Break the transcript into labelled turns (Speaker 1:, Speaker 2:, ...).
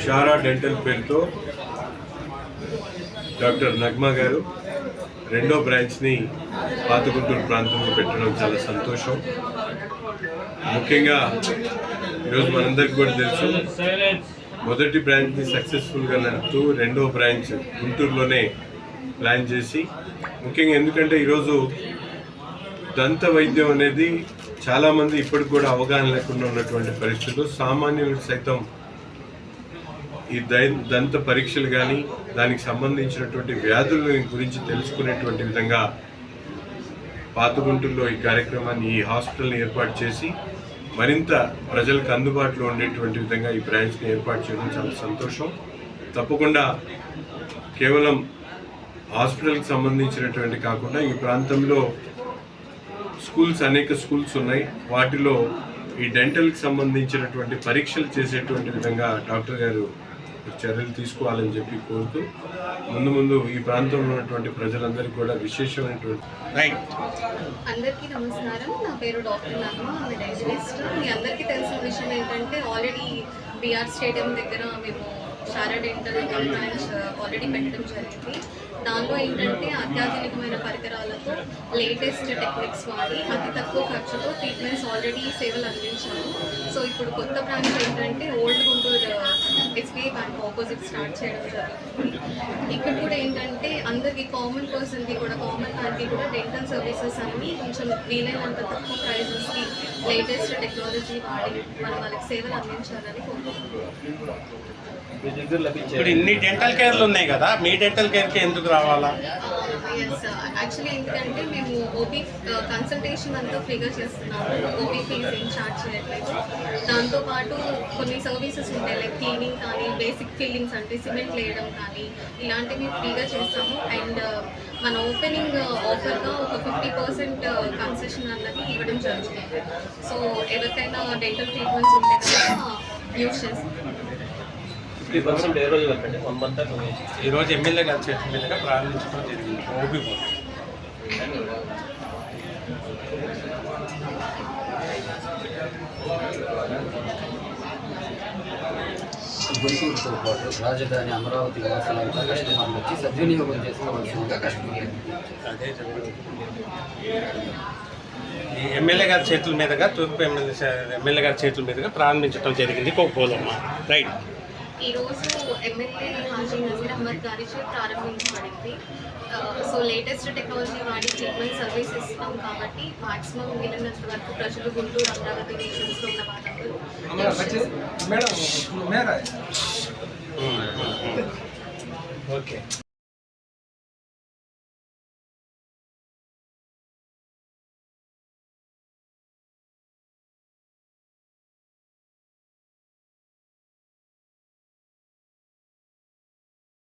Speaker 1: Sarah dental పేరుతో doctor Nagma గారు రెండో బ్రాంచ్ని పాతగుంటూరు ప్రాంతంలో పెట్టడం చాలా సంతోషం. ముఖ్యంగా ఈరోజు మనందరికీ కూడా తెలుసు, మొదటి బ్రాంచ్ని సక్సెస్ఫుల్గా నడుపుతూ రెండో బ్రాంచ్ గుంటూరులోనే ప్లాన్ చేసి, ముఖ్యంగా ఎందుకంటే ఈరోజు దంత వైద్యం అనేది చాలామంది ఇప్పటికి కూడా అవగాహన లేకుండా ఉన్నటువంటి పరిస్థితుల్లో సామాన్యులకు సైతం ఈ దంత పరీక్షలు కానీ దానికి సంబంధించినటువంటి వ్యాధుల గురించి తెలుసుకునేటువంటి విధంగా పాతగుంటూరులో ఈ కార్యక్రమాన్ని, ఈ హాస్పిటల్ని ఏర్పాటు చేసి మరింత ప్రజలకు అందుబాటులో ఉండేటువంటి విధంగా ఈ బ్రాంచ్ని ఏర్పాటు చేయడం చాలా సంతోషం. తప్పకుండా కేవలం హాస్పిటల్కి సంబంధించినటువంటి కాకుండా ఈ ప్రాంతంలో అనేక స్కూల్స్ ఉన్నాయి. వాటిలో ఈ డెంటల్కి సంబంధించినటువంటి పరీక్షలు చేసేటువంటి విధంగా డాక్టర్ గారు చర్యలు తీసుకోవాలని చెప్పి కోరుతూ ముందు ఈ ప్రాంతంలో ఉన్నటువంటి ప్రజలందరికీ కూడా విశేషమైనటువంటి
Speaker 2: అందరికీ నమస్కారం. నా పేరు డాక్టర్ నగ్మా, ఆమె డెంటిస్ట్. మీ అందరికీ తెలిసిన విషయం ఏంటంటే ఆల్రెడీ బిఆర్ స్టేడియం దగ్గర మేము షారా డెంటల్ బ్రాంచ్ ఆల్రెడీ పెట్టడం జరిగింది. దానిలో ఏంటంటే అత్యాధునికమైన పరికరాలతో లేటెస్ట్ టెక్నిక్స్ వాడి అతి తక్కువ ఖర్చుతో ట్రీట్మెంట్స్ ఆల్రెడీ సేవలు అందించాము. సో ఇప్పుడు కొత్త బ్రాంచ్ ఏంటంటే old Guntur SBI bank opposite start చేయడం జరుగుతుంది. ఇక్కడ కూడా ఏంటంటే అందరికీ కామన్ పర్సన్కి కూడా, కామన్ మ్యాన్కి కూడా డెంటల్ సర్వీసెస్ అన్ని కొంచెం వీలైనంత తక్కువ ప్రైజెస్కి లేటెస్ట్ టెక్నాలజీ వాడి మనం వాళ్ళకి సేవలు అందించాలని కోరుకుంటున్నాం.
Speaker 3: ఇప్పుడు ఇన్ని డెంటల్ కేర్లు ఉన్నాయి కదా, మీ డెంటల్ కేర్కి ఎందుకు రావాలా?
Speaker 2: ఎస్, యాక్చువల్లీ ఎందుకంటే మేము ఓపీ కన్సల్టేషన్ అంతా ఫ్రీగా చేస్తున్నాము. ఓపీ ఫీజ్ ఏం చార్జ్ చేయట్లేదు. దాంతోపాటు కొన్ని సర్వీసెస్ ఉంటాయి, లైక్ క్లీనింగ్ కానీ, బేసిక్ ఫిల్లింగ్స్ అంటే సిమెంట్ వేయడం కానీ, ఇలాంటివి ఫ్రీగా చేస్తాము. అండ్ మన ఓపెనింగ్ ఆఫర్గా ఒక 50% కన్సెషన్ అన్నది ఇవ్వడం జరుగుతుంది. సో ఎవరికైనా డెంటల్ ట్రీట్మెంట్స్ ఉంటే కనుక యూజ్ చేస్తాం.
Speaker 3: ఈరోజు ఎమ్మెల్యే గారి చేతుల మీదుగా ప్రారంభించడం జరిగింది ఓపీ బోర్డు.
Speaker 4: గుంటూరుతో పాటు రాజధాని అమరావతి వాసులంతా కస్టమర్లు వచ్చి సద్వినియోగం చేసుకోవాల్సిందిగా కస్టమర్లు
Speaker 3: అదే ఈ ఎమ్మెల్యే గారి చేతుల మీదుగా, తూర్పు ఎమ్మెల్యే గారి చేతుల మీదుగా ప్రారంభించడం జరిగింది కోకపోలమ్మ. రైట్.
Speaker 2: ఈరోజు ఎమ్మెల్యే హాజీ నజీర్ అహ్మద్ గారిచే ప్రారంభించబడింది. సో లేటెస్ట్ టెక్నాలజీ వాడి ట్రీట్మెంట్ సర్వీస్ ఇస్తాం కాబట్టి మాక్సిమం వీలైనంత వరకు ప్రజలు గుంటూరు, అమరావతి రీజన్స్లో ఉన్న వాళ్ళందరూ
Speaker 3: ఓకే.